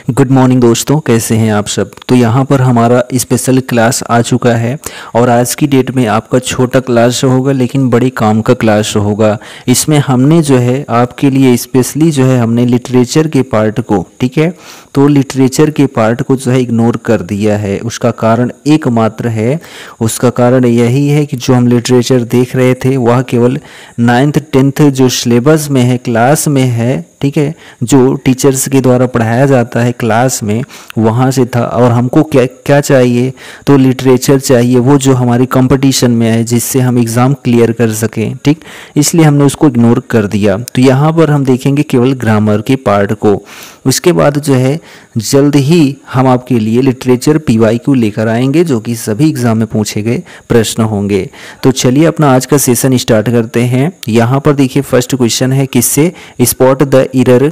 Good morning दोस्तों, कैसे हैं आप सब। तो यहाँ पर हमारा स्पेशल क्लास आ चुका है और आज की डेट में आपका छोटा क्लास होगा लेकिन बड़े काम का क्लास होगा। इसमें हमने जो है आपके लिए स्पेशली जो है हमने लिटरेचर के पार्ट को, ठीक है, तो लिटरेचर के पार्ट को जो है इग्नोर कर दिया है। उसका कारण एकमात्र है, उसका कारण यही है कि जो हम लिटरेचर देख रहे थे वह केवल 9th 10th जो सिलेबस में है, क्लास में है, ठीक है, जो टीचर्स के द्वारा पढ़ाया जाता है क्लास में, वहाँ से था। और हमको क्या क्या चाहिए, तो लिटरेचर चाहिए, वो जो हमारे कंपटीशन में है जिससे हम एग्ज़ाम क्लियर कर सकें, ठीक। इसलिए हमने उसको इग्नोर कर दिया। तो यहाँ पर हम देखेंगे केवल ग्रामर के पार्ट को। उसके बाद जो है जल्द ही हम आपके लिए लिटरेचर PYQ लेकर आएंगे जो कि सभी एग्ज़ाम में पूछे गए प्रश्न होंगे। तो चलिए अपना आज का सेशन स्टार्ट करते हैं। यहाँ पर देखिए फर्स्ट क्वेश्चन है किससे, स्पॉट द एरर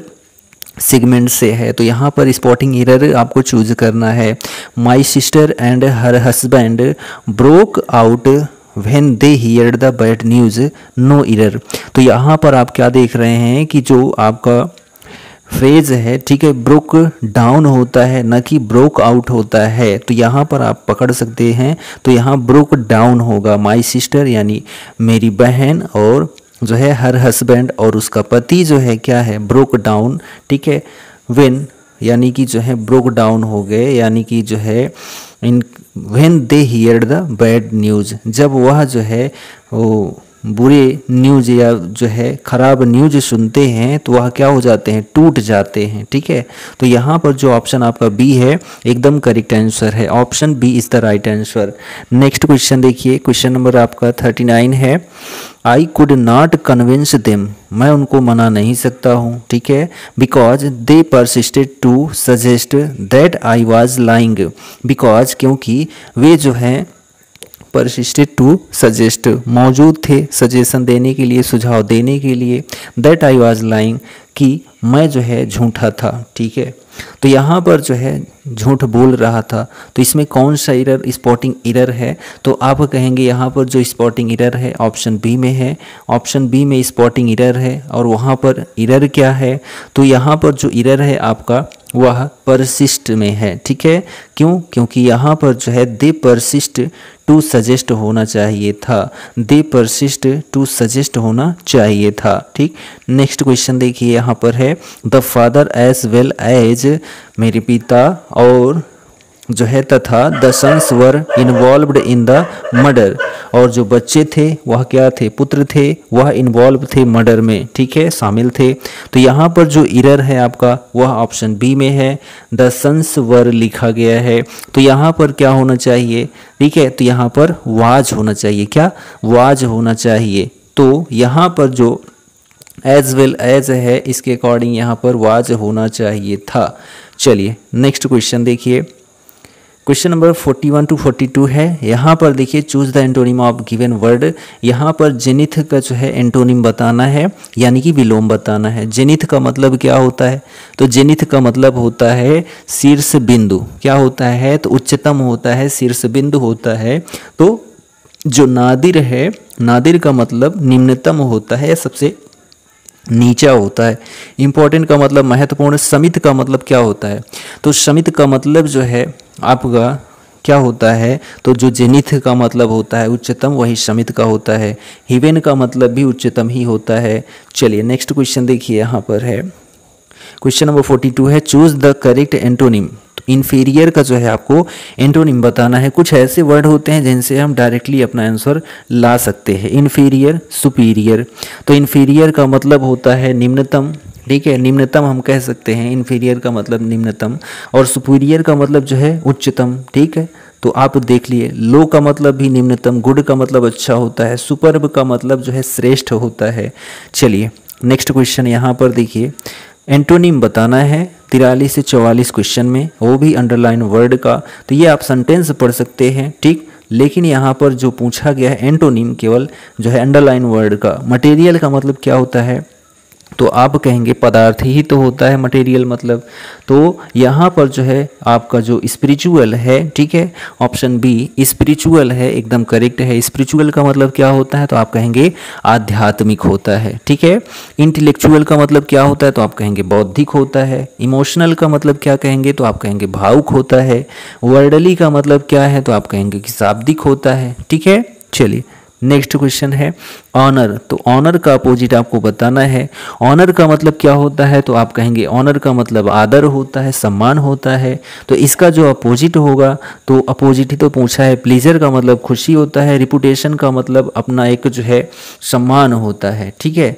सेगमेंट से है। तो यहाँ पर स्पॉटिंग एरर आपको चूज करना है। My sister and her husband broke out when they heard the bad news, no error. तो यहाँ पर आप क्या देख रहे हैं कि जो आपका फ्रेज है, ठीक है, ब्रोक डाउन होता है ना कि ब्रोक आउट होता है। तो यहाँ पर आप पकड़ सकते हैं, तो यहाँ ब्रोक डाउन होगा। माई सिस्टर यानी मेरी बहन और जो है हर हस्बैंड और उसका पति जो है क्या है, ब्रोक डाउन, ठीक है। व्हेन यानी कि जो है ब्रोक डाउन हो गए, यानी कि जो है in when they heard the bad news, जब वह जो है वो बुरे न्यूज़ या जो है ख़राब न्यूज़ सुनते हैं तो वह क्या हो जाते हैं, टूट जाते हैं, ठीक है। तो यहाँ पर जो ऑप्शन आपका बी है एकदम करेक्ट आंसर है। Option B is the right answer. Next question देखिए, क्वेश्चन नंबर आपका 39 है। I could not convince them, मैं उनको मना नहीं सकता हूँ, ठीक है, because they persisted to suggest that I was lying. Because क्योंकि वे जो हैं परसिस्टेड टू सजेस्ट मौजूद थे सजेशन देने के लिए, सुझाव देने के लिए, दैट आई वाज लाइंग कि मैं जो है झूठा था, ठीक है। तो यहाँ पर जो है झूठ बोल रहा था। तो इसमें कौन सा एरर स्पॉटिंग एरर है, तो आप कहेंगे यहाँ पर जो स्पॉटिंग एरर है ऑप्शन बी में है। ऑप्शन बी में स्पॉटिंग एरर है और वहाँ पर एरर क्या है, तो यहाँ पर जो एरर है आपका वह परसिस्ट में है, ठीक है। क्यों, क्योंकि यहाँ पर जो है दे परसिस्ट टू सजेस्ट होना चाहिए था, दे परसिस्ट टू सजेस्ट होना चाहिए था, ठीक। नेक्स्ट क्वेश्चन देखिए यहाँ पर है, the father as well as, मेरे पिता और जो है तथा the sons were involved in the murder, और जो बच्चे थे वह क्या थे, पुत्र थे, वह इन्वॉल्व थे मर्डर में, ठीक है, शामिल थे। तो यहाँ पर जो एरर है आपका वह ऑप्शन बी में है, द सन्स वर लिखा गया है। तो यहाँ पर क्या होना चाहिए, ठीक है, तो यहाँ पर वाज होना चाहिए, क्या वाज होना चाहिए। तो यहाँ पर जो एज वेल एज है इसके अकॉर्डिंग यहाँ पर वाज होना चाहिए था। चलिए नेक्स्ट क्वेश्चन देखिए, क्वेश्चन नंबर 41 to 42 है। यहाँ पर देखिए choose the antonym of given word. यहाँ पर जेनिथ का जो है एंटोनिम बताना है, यानी कि विलोम बताना है। जेनिथ का मतलब क्या होता है, तो जेनिथ का मतलब होता है शीर्ष बिंदु। क्या होता है, तो उच्चतम होता है, शीर्ष बिंदु होता है। तो जो नादिर है, नादिर का मतलब निम्नतम होता है, सबसे नीचा होता है। इंपॉर्टेंट का मतलब महत्वपूर्ण। समित का मतलब क्या होता है, तो समित का मतलब जो है आपका क्या होता है, तो जो जेनिथ का मतलब होता है उच्चतम, वही समित का होता है। हिवेन का मतलब भी उच्चतम ही होता है। चलिए नेक्स्ट क्वेश्चन देखिए, यहाँ पर है क्वेश्चन नंबर 42 है, choose the correct antonym. Inferior का जो है आपको एंटोनिम बताना है। कुछ ऐसे वर्ड होते हैं जिनसे हम डायरेक्टली अपना आंसर ला सकते हैं। Inferior, superior. तो इन्फीरियर का मतलब होता है निम्नतम, ठीक है, निम्नतम हम कह सकते हैं, इन्फीरियर का मतलब निम्नतम। और सुपीरियर का मतलब जो है उच्चतम, ठीक है। तो आप देख लिए, लो का मतलब भी निम्नतम, गुड का मतलब अच्छा होता है, सुपर्ब का मतलब जो है श्रेष्ठ होता है। चलिए नेक्स्ट क्वेश्चन यहाँ पर देखिए, एंटोनिम बताना है 43 से 44 क्वेश्चन में, वो भी अंडरलाइन वर्ड का। तो ये आप सेंटेंस पढ़ सकते हैं, ठीक, लेकिन यहाँ पर जो पूछा गया है एंटोनिम केवल जो है अंडरलाइन वर्ड का। मटेरियल का मतलब क्या होता है, तो आप कहेंगे पदार्थ ही तो होता है मटेरियल, मतलब तो यहाँ पर जो है आपका जो स्पिरिचुअल है, ठीक है, ऑप्शन बी स्पिरिचुअल है, एकदम करेक्ट है। स्पिरिचुअल का मतलब क्या होता है, तो आप कहेंगे आध्यात्मिक होता है, ठीक है। इंटेलेक्चुअल का मतलब क्या होता है, तो आप कहेंगे बौद्धिक होता है। इमोशनल का मतलब क्या कहेंगे, तो आप कहेंगे भावुक होता है। वर्डली का मतलब क्या है, तो आप कहेंगे कि शाब्दिक होता है, ठीक है। चलिए नेक्स्ट क्वेश्चन है ऑनर। तो ऑनर का अपोजिट आपको बताना है। ऑनर का मतलब क्या होता है, तो आप कहेंगे ऑनर का मतलब आदर होता है, सम्मान होता है। तो इसका जो अपोजिट होगा, तो अपोजिट ही तो पूछा है। प्लीजर का मतलब खुशी होता है। रिपुटेशन का मतलब अपना एक जो है सम्मान होता है, ठीक है।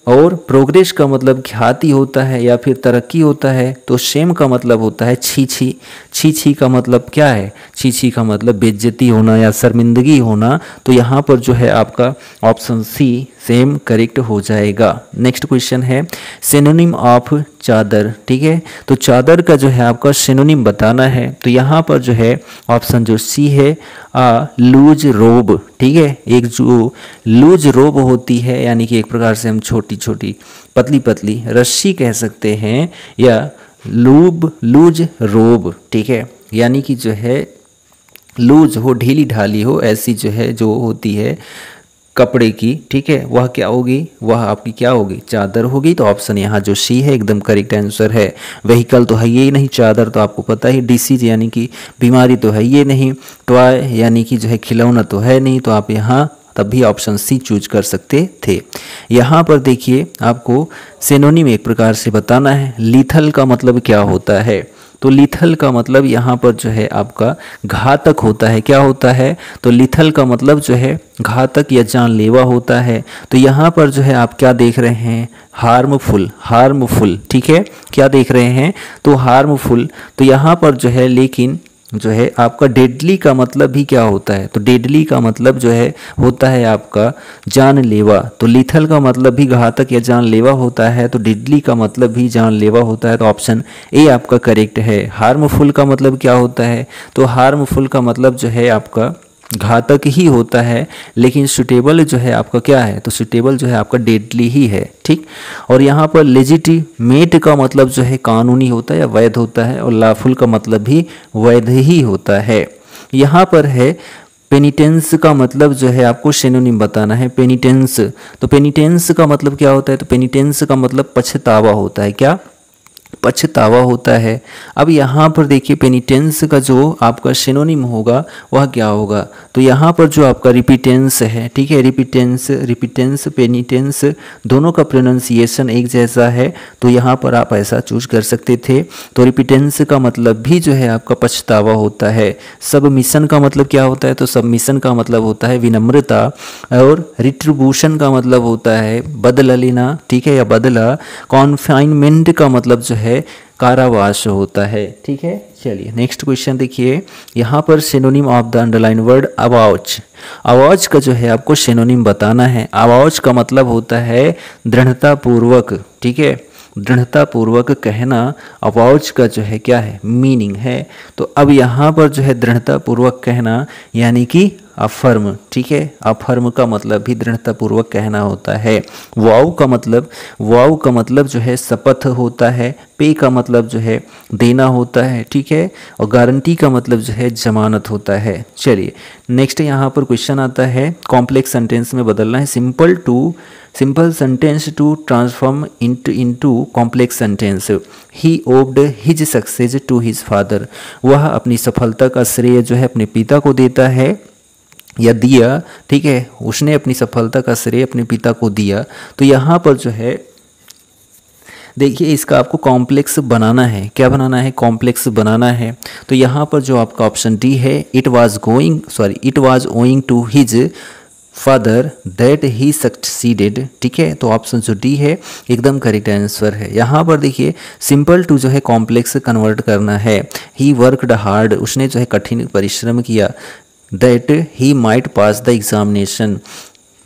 और प्रोग्रेस का मतलब ख्याति होता है या फिर तरक्की होता है। तो शेम का मतलब होता है छी छी। छी छी का मतलब क्या है, छी छी का मतलब बेइज्जती होना या शर्मिंदगी होना। तो यहाँ पर जो है आपका ऑप्शन सी सेम करेक्ट हो जाएगा। नेक्स्ट क्वेश्चन है सिनोनिम ऑफ चादर, ठीक है। तो चादर का जो है आपका सिनोनिम बताना है। तो यहाँ पर जो है ऑप्शन जो सी है लूज रोब, ठीक है। एक जो लूज रोब होती है, यानी कि एक प्रकार से हम छोटी छोटी पतली पतली रस्सी कह सकते हैं, या लूज रोब, ठीक है। यानी कि जो है लूज हो, ढीली ढाली हो, ऐसी जो है जो होती है कपड़े की, ठीक है, वह क्या होगी, वह आपकी क्या होगी, चादर होगी। तो ऑप्शन यहाँ जो सी है एकदम करेक्ट आंसर है। व्हीकल तो है ये नहीं, चादर तो आपको पता ही, डिसीज यानी कि बीमारी तो है ये नहीं, टॉय यानी कि जो है खिलौना तो है नहीं। तो आप यहाँ तब भी ऑप्शन सी चूज कर सकते थे। यहाँ पर देखिए आपको सिनोनिम एक प्रकार से बताना है। लीथल का मतलब क्या होता है, तो लीथल का मतलब यहाँ पर जो है आपका घातक होता है। क्या होता है, तो लीथल का मतलब जो है घातक या जानलेवा होता है। तो यहाँ पर जो है आप क्या देख रहे हैं, हार्मफुल, हार्मफुल, ठीक है, क्या देख रहे हैं, तो हार्मफुल। तो यहाँ पर जो है लेकिन जो है आपका डेडली का मतलब भी क्या होता है, तो डेडली का मतलब जो है होता है आपका जानलेवा। तो लीथल का मतलब भी घातक या जानलेवा होता है, तो डेडली का मतलब भी जानलेवा होता है। तो ऑप्शन ए आपका करेक्ट है। हार्मफुल का मतलब क्या होता है, तो हार्मफुल का मतलब जो है आपका घातक ही होता है, लेकिन सुटेबल जो है आपका क्या है, तो सुटेबल जो है आपका डेडली ही है, ठीक। और यहाँ पर लेजिटिमेट का मतलब जो है कानूनी होता है या वैध होता है, और लॉफुल का मतलब भी वैध ही होता है। यहाँ पर है पेनिटेंस का मतलब जो है आपको सिनोनिम बताना है। पेनिटेंस, तो पेनिटेंस का मतलब क्या होता है, तो पेनिटेंस का मतलब पछतावा होता है। क्या, पछतावा होता है। अब यहाँ पर देखिए पेनिटेंस का जो आपका सिनोनिम होगा वह क्या होगा, तो यहाँ पर जो आपका रिपीटेंस है, ठीक है, रिपीटेंस, रिपीटेंस, पेनिटेंस दोनों का प्रोनाउंसिएशन एक जैसा है, तो यहाँ पर आप ऐसा चूज कर सकते थे। तो रिपीटेंस का मतलब भी जो है आपका पछतावा होता है। सबमिशन का मतलब क्या होता है, तो सबमिशन का मतलब होता है विनम्रता। और रिट्रीब्यूशन का मतलब होता है बदला लेना, ठीक है, या बदला। कॉन्फाइनमेंट का मतलब जो है कारावास होता है, ठीक है। चलिए नेक्स्ट क्वेश्चन देखिए, यहाँ पर synonym of the underline word आवाज। आवाज का जो है आपको सिनोनिम बताना है। आवाज का मतलब होता है दृढ़ता पूर्वक, ठीक है, दृढ़ता पूर्वक कहना आवाज का जो है क्या है, मीनिंग है। तो अब यहाँ पर जो है दृढ़ता पूर्वक कहना यानी कि अफर्म, ठीक है, अफर्म का मतलब भी दृढ़ता पूर्वक कहना होता है। वाव का मतलब जो है शपथ होता है। पे का मतलब जो है देना होता है, ठीक है, और गारंटी का मतलब जो है जमानत होता है। चलिए नेक्स्ट यहाँ पर क्वेश्चन आता है कॉम्प्लेक्स सेंटेंस में बदलना है। Simple sentence to transform into complex sentence. He owed his success to his father. वह अपनी सफलता का श्रेय जो है अपने पिता को देता है या दिया, ठीक है, उसने अपनी सफलता का श्रेय अपने पिता को दिया। तो यहाँ पर जो है देखिए इसका आपको कॉम्प्लेक्स बनाना है। क्या बनाना है, कॉम्प्लेक्स बनाना है। तो यहाँ पर जो आपका ऑप्शन डी है, it was owing to his father that he succeeded, ठीक है। तो ऑप्शन जो डी है एकदम करेक्ट आंसर है। यहाँ पर देखिए सिंपल टू जो है कॉम्प्लेक्स कन्वर्ट करना है। ही वर्कड हार्ड, उसने जो है कठिन परिश्रम किया। That he might pass the examination,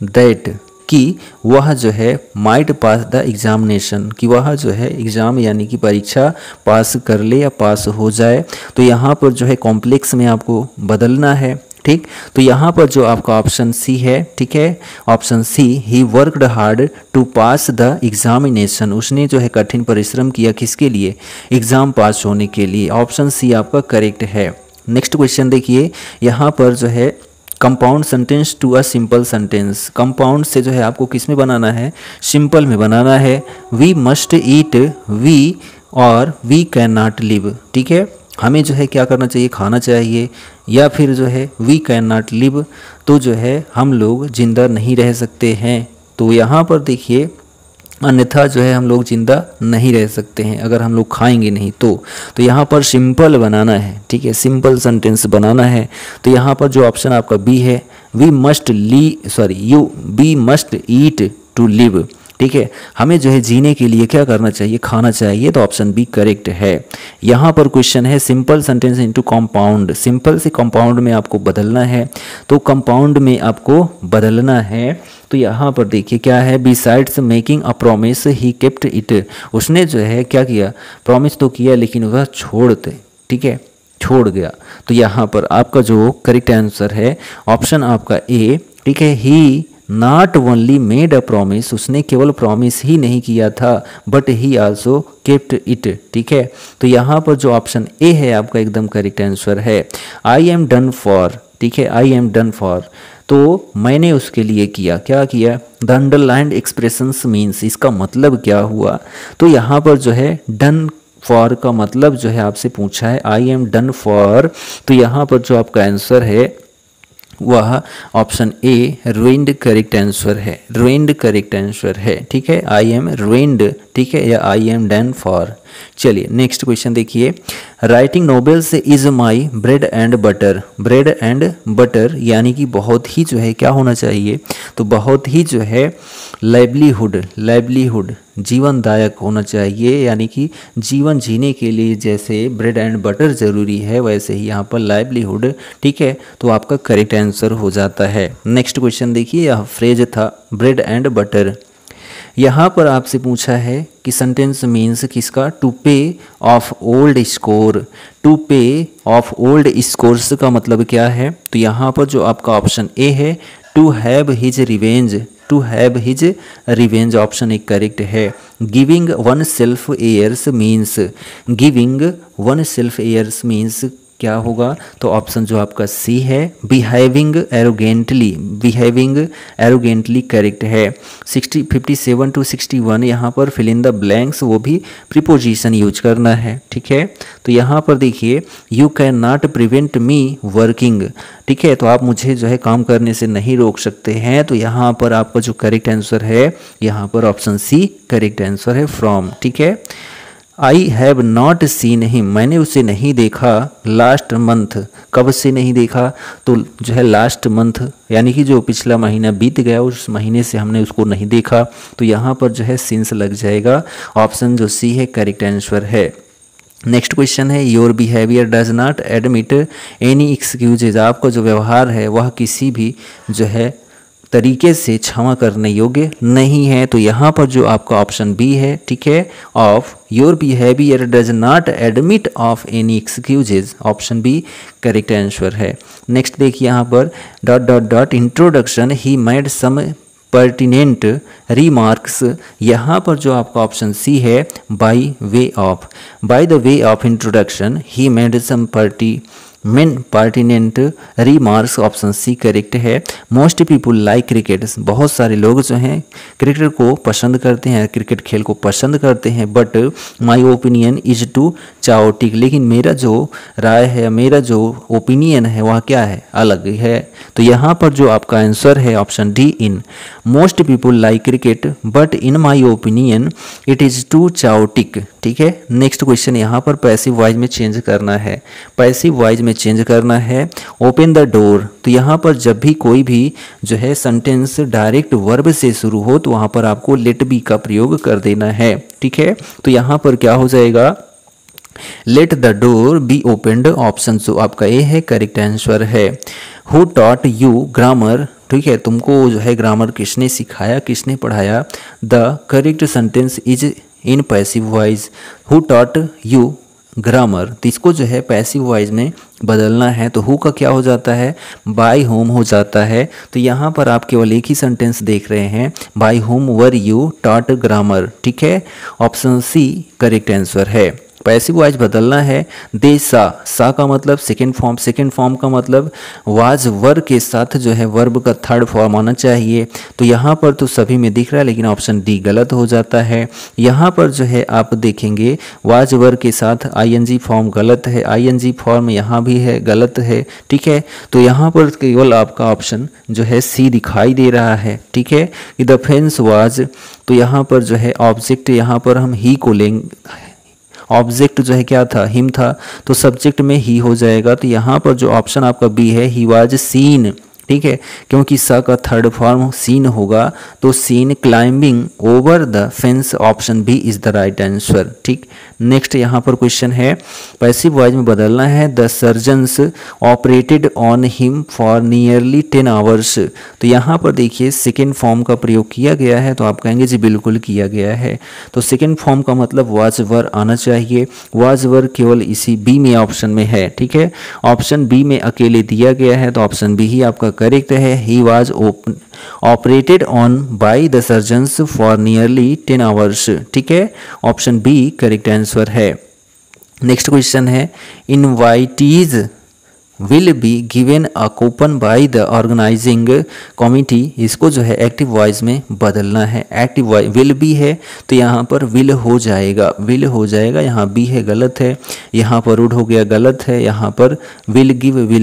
that कि वह जो है माइट पास द एग्जामिनेशन, कि वह जो है एग्ज़ाम यानी कि परीक्षा पास कर ले या पास हो जाए। तो यहाँ पर जो है कॉम्प्लेक्स में आपको बदलना है, ठीक। तो यहाँ पर जो आपका ऑप्शन सी है, ठीक है, option C, he worked hard to pass the examination, उसने जो है कठिन परिश्रम किया किसके लिए, एग्जाम पास होने के लिए। ऑप्शन सी आपका करेक्ट है। नेक्स्ट क्वेश्चन देखिए, यहाँ पर जो है compound sentence to a simple sentence, compound से जो है आपको किस में बनाना है, सिंपल में बनाना है। वी मस्ट ईट, वी और वी कैन नॉट लिव, ठीक है, हमें जो है क्या करना चाहिए, खाना चाहिए, या फिर जो है वी कैन नॉट लिव, तो जो है हम लोग जिंदा नहीं रह सकते हैं। तो यहाँ पर देखिए अन्यथा जो है हम लोग जिंदा नहीं रह सकते हैं अगर हम लोग खाएंगे नहीं तो यहाँ पर सिंपल बनाना है, ठीक है, सिंपल सेंटेंस बनाना है। तो यहाँ पर जो ऑप्शन आपका बी है, we must eat to live, ठीक है, हमें जो है जीने के लिए क्या करना चाहिए, खाना चाहिए, तो ऑप्शन बी करेक्ट है। यहाँ पर क्वेश्चन है simple sentence into compound, simple से कंपाउंड में आपको बदलना है, तो कंपाउंड में आपको बदलना है। तो यहाँ पर देखिए क्या है, besides making a promise he kept it, उसने जो है क्या किया, प्रॉमिस तो किया लेकिन वह ठीक है, छोड़ गया। तो यहाँ पर आपका जो करेक्ट आंसर है ऑप्शन आपका ए, ठीक है, he not only made a promise, उसने केवल प्रॉमिस ही नहीं किया था, but he also kept it, ठीक है। तो यहाँ पर जो ऑप्शन ए है आपका एकदम करेक्ट आंसर है। आई एम डन फॉर, ठीक है, आई एम डन फॉर, तो मैंने उसके लिए किया, क्या किया, द अंडरलाइंड एक्सप्रेशंस मीन्स, इसका मतलब क्या हुआ, तो यहाँ पर जो है डन फॉर का मतलब जो है आपसे पूछा है, आई एम डन फॉर, तो यहाँ पर जो आपका आंसर है वह option A ruined correct answer है, रुइंड करेक्ट आंसर है, ठीक है, आई एम रुइंड, ठीक है, या आई एम डन फॉर। चलिए नेक्स्ट क्वेश्चन देखिए, writing novels is my bread and butter, bread and butter यानी कि बहुत ही जो है क्या होना चाहिए, तो बहुत ही जो है लाइवलीहुड जीवनदायक होना चाहिए, यानी कि जीवन जीने के लिए जैसे ब्रेड एंड बटर ज़रूरी है वैसे ही यहाँ पर लाइवलीहुड, ठीक है, तो आपका करेक्ट आंसर हो जाता है। नेक्स्ट क्वेश्चन देखिए, यह फ्रेज था ब्रेड एंड बटर, यहाँ पर आपसे पूछा है कि सेंटेंस मीन्स किसका, टू पे ऑफ ओल्ड स्कोर, टू पे ऑफ ओल्ड स्कोर्स का मतलब क्या है, तो यहाँ पर जो आपका ऑप्शन ए है, to have his revenge, to have his revenge option एक करेक्ट है। Giving oneself airs means, giving oneself airs means क्या होगा, तो ऑप्शन जो आपका सी है, बिहेविंग एरोगेंटली करेक्ट है। 57 to 61 यहाँ पर फिल इन द ब्लैंक्स, वो भी प्रीपोजिशन यूज करना है, ठीक है। तो यहाँ पर देखिए, you can not prevent me working, ठीक है, तो आप मुझे जो है काम करने से नहीं रोक सकते हैं, तो यहाँ पर आपका जो करेक्ट आंसर है यहाँ पर ऑप्शन सी करेक्ट आंसर है, फ्रॉम, ठीक है। I have not seen him, मैंने उसे नहीं देखा, लास्ट मंथ, कब से नहीं देखा, तो जो है लास्ट मंथ यानी कि जो पिछला महीना बीत गया उस महीने से हमने उसको नहीं देखा, तो यहाँ पर जो है सिंस लग जाएगा, ऑप्शन जो सी है करेक्ट आंसर है। नेक्स्ट क्वेश्चन है, your behaviour does not admit any excuses, आपका जो व्यवहार है वह किसी भी जो है तरीके से क्षमा करने योग्य नहीं है, तो यहाँ पर जो आपका ऑप्शन बी है, ठीक है, of your behaviour does not admit of any excuses, option B correct answer है। नेक्स्ट देखिए यहाँ पर dot introduction he made some pertinent remarks, यहाँ पर जो आपका ऑप्शन सी है, by the way of introduction he made some pertinent remarks, option C correct है। मोस्ट पीपुल लाइक क्रिकेट, बहुत सारे लोग जो हैं क्रिकेट को पसंद करते हैं, क्रिकेट खेल को पसंद करते हैं, but my opinion is too chaotic, लेकिन मेरा जो राय है, मेरा जो ओपिनियन है वह क्या है, अलग है, तो यहाँ पर जो आपका आंसर है option D, in most people like cricket but in my opinion it is too chaotic, ठीक है। नेक्स्ट क्वेश्चन यहाँ पर पैसिव वॉइस में चेंज करना है, पैसिव वॉइस में चेंज करना है, ओपन द डोर, तो यहाँ पर जब भी कोई भी जो है सेंटेंस डायरेक्ट वर्ब से शुरू हो तो वहाँ पर आपको लेट बी का प्रयोग कर देना है, ठीक है। तो यहाँ पर क्या हो जाएगा, let the door B opened, option जो आपका ए है करेक्ट आंसर है। हु टॉट यू ग्रामर, ठीक है, तुमको जो है ग्रामर किसने सिखाया, किसने पढ़ाया, the correct sentence is in passive voice, who taught you grammar, तो इसको जो है पैसिव वॉइस में बदलना है। तो हु का क्या हो जाता है, बाय होम हो जाता है। तो यहाँ पर आप केवल एक ही सेंटेंस देख रहे हैं, by whom were you taught grammar, ठीक है। ऑप्शन सी करेक्ट आंसर है। पैसिव वॉइस बदलना है। दे सा का मतलब सेकेंड फॉर्म का मतलब वाज वर के साथ जो है वर्ब का थर्ड फॉर्म आना चाहिए। तो यहाँ पर तो सभी में दिख रहा है, लेकिन ऑप्शन डी गलत हो जाता है। यहाँ पर जो है आप देखेंगे वाज वर के साथ आईएनजी फॉर्म गलत है, आईएनजी फॉर्म यहाँ भी है, गलत है, ठीक है। तो यहाँ पर केवल आपका ऑप्शन जो है सी दिखाई दे रहा है, ठीक है। द फेंस वाज, तो यहाँ पर जो है ऑब्जेक्ट, यहाँ पर हम ही को लेंगे, ऑब्जेक्ट जो है क्या था, हिम था, तो सब्जेक्ट में ही हो जाएगा। तो यहाँ पर जो ऑप्शन आपका बी है, ही वाज सीन, ठीक है, क्योंकि सा का थर्ड फॉर्म सीन होगा, तो seen climbing over the fence, option B is the right answer, ठीक। नेक्स्ट यहाँ पर क्वेश्चन है, पैसिव वॉइस में बदलना है। The surgeons operated on him for nearly 10 hours, तो यहाँ पर देखिए सेकेंड फॉर्म का प्रयोग किया गया है, तो आप कहेंगे जी बिल्कुल किया गया है। तो सेकेंड फॉर्म का मतलब वाज वर आना चाहिए, वाज वर केवल इसी बी में ऑप्शन में है, ठीक है। ऑप्शन बी में अकेले दिया गया है, तो ऑप्शन बी ही आपका करेक्ट है। He was operated on by the surgeons for nearly 10 hours, ठीक है। ऑप्शन बी करेक्ट आंसर है। नेक्स्ट क्वेश्चन है, invitees will be given a coupon by the organising committee, इसको जो है एक्टिव वॉइस में बदलना है। एक्टिव वॉइस विल बी है, तो यहाँ पर विल हो जाएगा, विल हो जाएगा, यहाँ बी है गलत है, यहाँ पर वुड हो गया गलत है, यहाँ पर will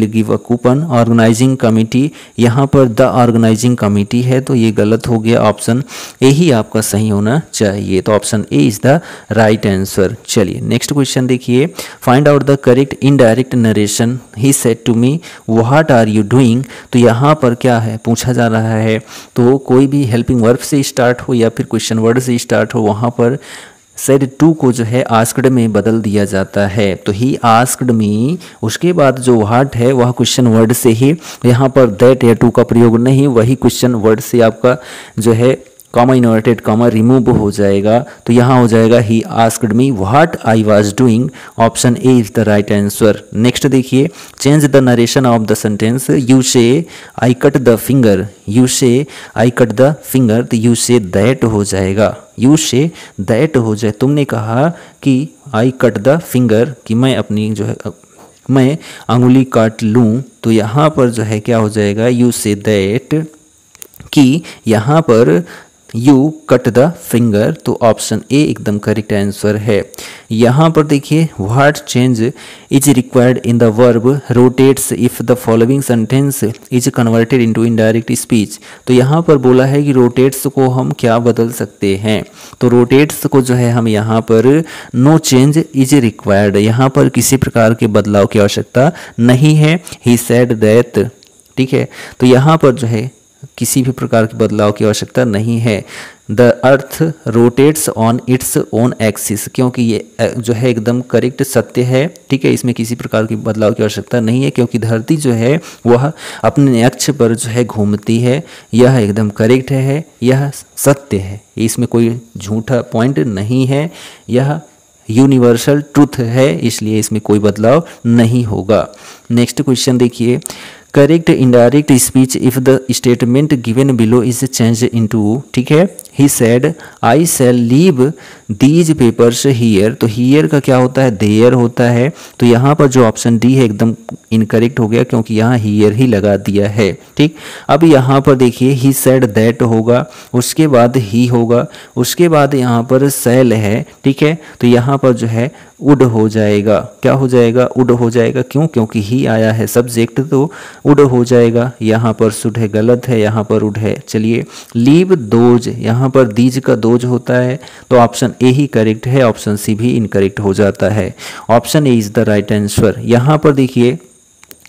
give a coupon, organising committee, यहाँ पर द ऑर्गेनाइजिंग कमिटी है, तो ये गलत हो गया। ऑप्शन ए ही आपका सही होना चाहिए, तो option A is the right answer. चलिए नेक्स्ट क्वेश्चन देखिए, find out the correct indirect narration. He said to me what are you doing, तो यहाँ पर क्या है पूछा जा रहा है, तो कोई भी हेल्पिंग वर्ब से स्टार्ट हो या फिर क्वेश्चन वर्ड से स्टार्ट हो, वहाँ पर सेड टू को जो है आस्क्ड में बदल दिया जाता है। तो ही आस्क्ड मी, उसके बाद जो व्हाट है वह क्वेश्चन वर्ड से ही, यहाँ पर दैट या टू का प्रयोग नहीं, वही क्वेश्चन वर्ड से आपका जो है कॉमा इन्वर्टेड कॉमा रिमूव हो जाएगा। तो यहाँ हो जाएगा he asked me what I was doing, option A is the right answer. Next देखिए, change the narration of the sentence. You say I cut the finger, you say I cut the finger, तो you say that हो जाएगा, you say that हो जाए। तुमने कहा कि आई cut the finger, कि मैं अपनी जो है मैं अंगुली काट लूँ, तो यहाँ पर जो है क्या हो जाएगा, यू से दैट, कि यहाँ पर यू कट द फिंगर, तो ऑप्शन ए एकदम करेक्ट आंसर है। यहाँ पर देखिए, what change is required in the verb rotates if the following sentence is converted into indirect speech, तो यहाँ पर बोला है कि रोटेट्स को हम क्या बदल सकते हैं, तो रोटेट्स को जो है हम यहाँ पर नो चेंज इज रिक्वायर्ड, यहाँ पर किसी प्रकार के बदलाव की आवश्यकता नहीं है। ही सेड दैट, ठीक है, तो यहाँ पर जो है किसी भी प्रकार के बदलाव की आवश्यकता नहीं है। The earth rotates on its own axis, क्योंकि ये जो है एकदम करेक्ट सत्य है, ठीक है, इसमें किसी प्रकार की बदलाव की आवश्यकता नहीं है, क्योंकि धरती जो है वह अपने अक्ष पर जो है घूमती है, यह एकदम करेक्ट है, यह सत्य है, इसमें कोई झूठा पॉइंट नहीं है, यह यूनिवर्सल ट्रूथ है, इसलिए इसमें कोई बदलाव नहीं होगा। नेक्स्ट क्वेश्चन देखिए, correct indirect speech if the statement given below is change into, ठीक है। He said I shall leave these papers here, तो हियर का क्या होता है, देयर होता है, तो यहाँ पर जो ऑप्शन डी है एकदम इनकरेक्ट हो गया, क्योंकि यहाँ हियर ही लगा दिया है, ठीक। अब यहाँ पर देखिए, ही सेड दैट होगा, उसके बाद ही होगा, उसके बाद यहाँ पर शैल है, ठीक है, तो यहाँ पर जो है वुड हो जाएगा, क्या हो जाएगा, वुड हो जाएगा, क्यों, क्योंकि ही आया है सब्जेक्ट, तो वुड हो जाएगा। यहाँ पर शुड है गलत है, यहाँ पर वुड है। चलिए, लीव दोज, यहाँ पर दीज का दोज होता है, तो ऑप्शन ए ही करेक्ट है, ऑप्शन सी भी इनकरेक्ट हो जाता है। Option A is the right answer. यहाँ पर देखिए,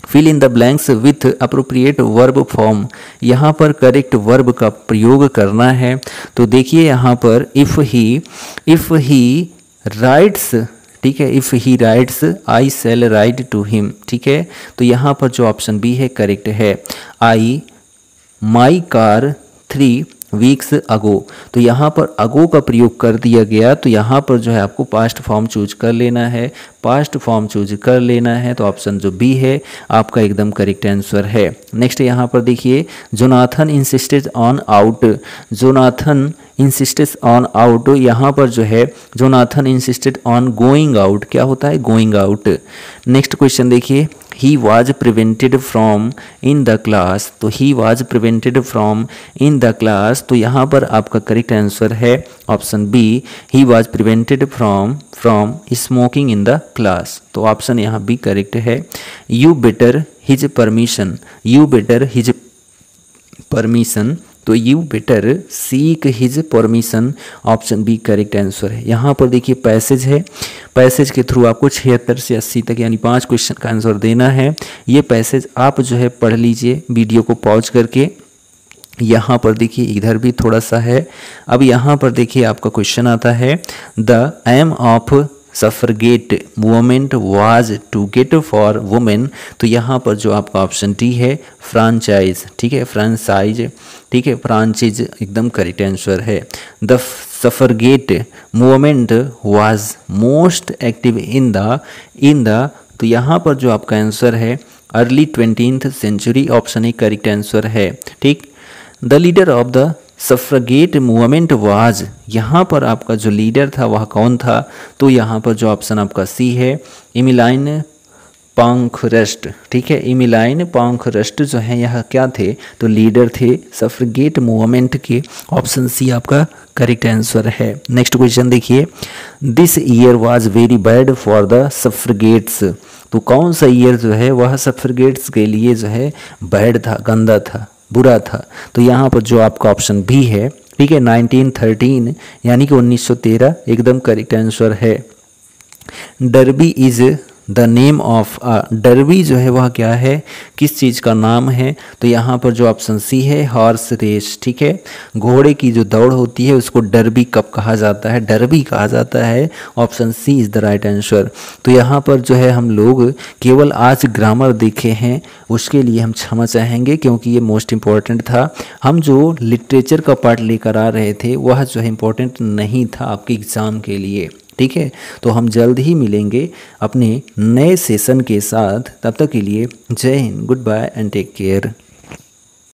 fill in the blanks with appropriate verb form, यहाँ पर करेक्ट वर्ब का प्रयोग करना है। तो देखिए यहाँ पर इफ़ ही राइट्स, ठीक है, if he writes I shall write to him, ठीक है, तो यहाँ पर जो ऑप्शन बी है करेक्ट है। आई माई कार 3 वीक्स अगो। तो यहाँ पर अगो का प्रयोग कर दिया गया, तो यहाँ पर जो है आपको पास्ट फॉर्म चूज कर लेना है। पास्ट फॉर्म चूज कर लेना है तो ऑप्शन जो बी है आपका एकदम करेक्ट आंसर है। नेक्स्ट यहाँ पर देखिए, Jonathan insisted on out. Jonathan insisted on out, यहाँ पर जो है Jonathan insisted on going out, क्या होता है गोइंग आउट। नेक्स्ट क्वेश्चन देखिए, he was prevented from in the class। तो he was prevented from in the class, तो यहाँ पर आपका करेक्ट आंसर है option B, he was prevented from smoking in the class। तो ऑप्शन यहाँ B correct है। you better his permission, you better his permission, तो you better seek his permission, option B correct answer है। यहाँ पर देखिए passage है, passage के थ्रू आपको 76 से 80 तक यानी 5 क्वेश्चन का आंसर देना है। ये पैसेज आप जो है पढ़ लीजिए वीडियो को पॉज करके। यहाँ पर देखिए इधर भी थोड़ा सा है। अब यहाँ पर देखिए आपका क्वेश्चन आता है, the aim of suffragette movement was to get for women. तो यहाँ पर जो आपका ऑप्शन डी है फ्रांचाइज, ठीक है फ्रांचाइज, ठीक है फ्रांचाइज एकदम करेक्ट आंसर है। The suffragette movement was most active in the, तो यहाँ पर जो आपका आंसर है early 20th century, option A correct answer है। ठीक, the leader of the suffragette movement was, यहाँ पर आपका जो लीडर था वह कौन था, तो यहाँ पर जो ऑप्शन आपका सी है इमिलाइन पांखरस्ट, ठीक है इमिलाइन पांखरस्ट जो है यहाँ क्या थे, तो लीडर थे सफ्रगेट मूवमेंट के, ऑप्शन सी आपका करेक्ट आंसर है। नेक्स्ट क्वेश्चन देखिए, this year was very bad for the suffragettes. तो कौन सा ईयर जो है वह सफ्रगेट्स के लिए जो है बैड था, गंदा था, बुरा था। तो यहाँ पर जो आपका ऑप्शन बी है, ठीक है 1913 यानी कि 1913 एकदम करेक्ट आंसर है। Derby is the name of derby जो है वह क्या है, किस चीज़ का नाम है, तो यहाँ पर जो ऑप्शन सी है हॉर्स रेस, ठीक है घोड़े की जो दौड़ होती है उसको डर्बी कप कहा जाता है, डर्बी कहा जाता है, option C is the right answer. तो यहाँ पर जो है हम लोग केवल आज ग्रामर देखे हैं, उसके लिए हम क्षमा चाहेंगे क्योंकि ये मोस्ट इम्पॉर्टेंट था। हम जो लिटरेचर का पार्ट लेकर आ रहे थे वह जो है इम्पोर्टेंट नहीं था आपके एग्ज़ाम के लिए, ठीक है। तो हम जल्द ही मिलेंगे अपने नए सेशन के साथ, तब तक के लिए जय हिंद, goodbye and take care.